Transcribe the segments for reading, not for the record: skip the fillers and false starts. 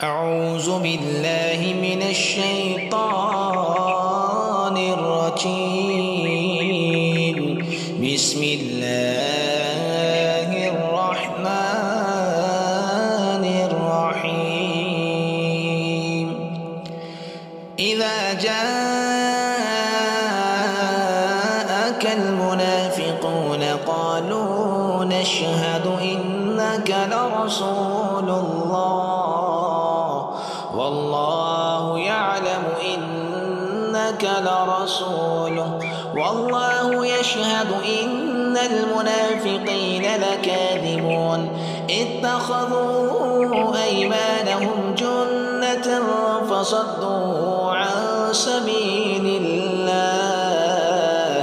أعوذ بالله من الشيطان الرجيم. بسم الله الرحمن الرحيم. إذا جاءك المنافقون قالوا نشهد إنك لرسول الله والله يعلم إنك لرسوله والله يشهد إن المنافقين لكاذبون. اتخذوا أيمانهم جنة فصدوا عن سبيل الله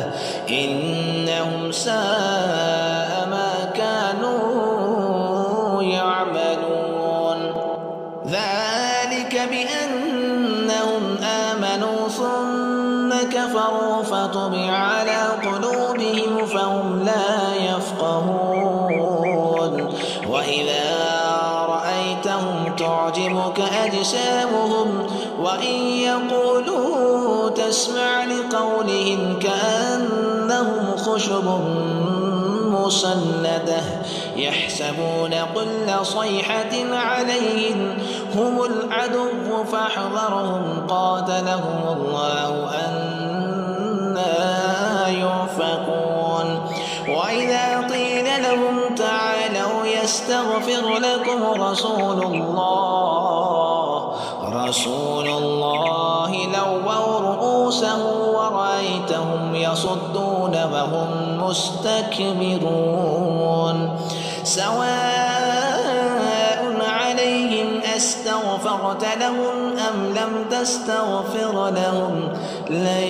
إنهم ساء ما كانوا يعملون. ذلك بأنهم آمنوا ثم كفروا فطبع على قلوبهم فهم لا يفقهون. وإذا رأيتهم تعجبك أجسامهم وإن يقولوا تسمع لقولهم كأنهم خشب مسندة يحسبون كل صيحة عليهم هم العدو فاحذرهم قاتلهم الله أنى يؤفكون. وإذا قيل لهم تعالوا يستغفر لكم رسول الله لووا رؤوسهم ورأيتهم يصدون وهم مستكبرون. سواء عليهم أستغفرت لهم أم لم تستغفر لهم لن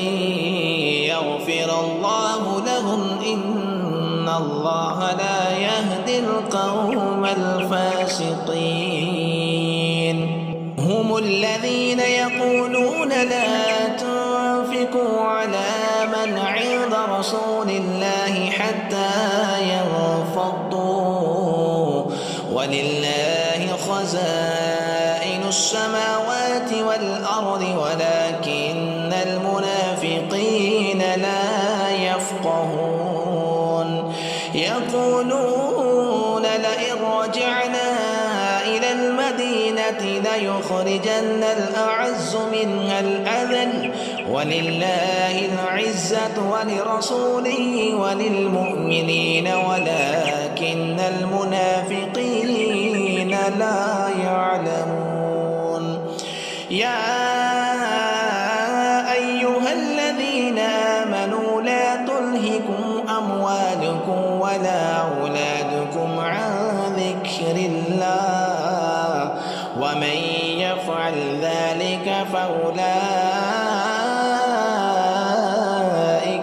يغفر الله لهم إن الله لا يهدي القوم الفاسقين. هم الذين يقولون لا تنفقوا على من عند رسول الله حتى ينفضوا ولله خزائن السماوات والأرض ولكن المنافقين لا يفقهون. يقولون لئن رجعنا إلى المدينة ليخرجن الأعز منها الأذل ولله العزة ولرسوله وللمؤمنين ولكن المنافقين لا يعلمون. يا أيها الذين آمنوا لا تلهكم أموالكم ولا أولادكم عن ذكر الله ومن يفعل ذلك فأولئك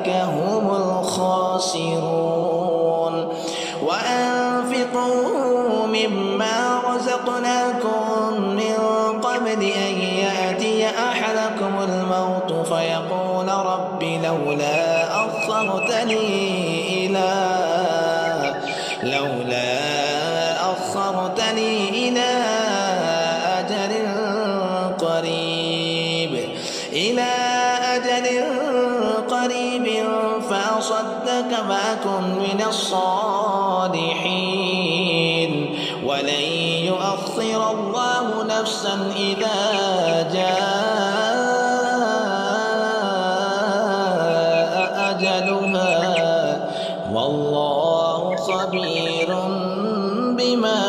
هم الخاسرون. وأنفقوا مما رزقناكم من قبل أن يأتي أحدكم الموت فيقول رب لولا أخرتني إلى أجل قريب فأصدق فأكن من الصالحين ولن يؤخر الله نفسا إذا جاء أجلها والله خبير بما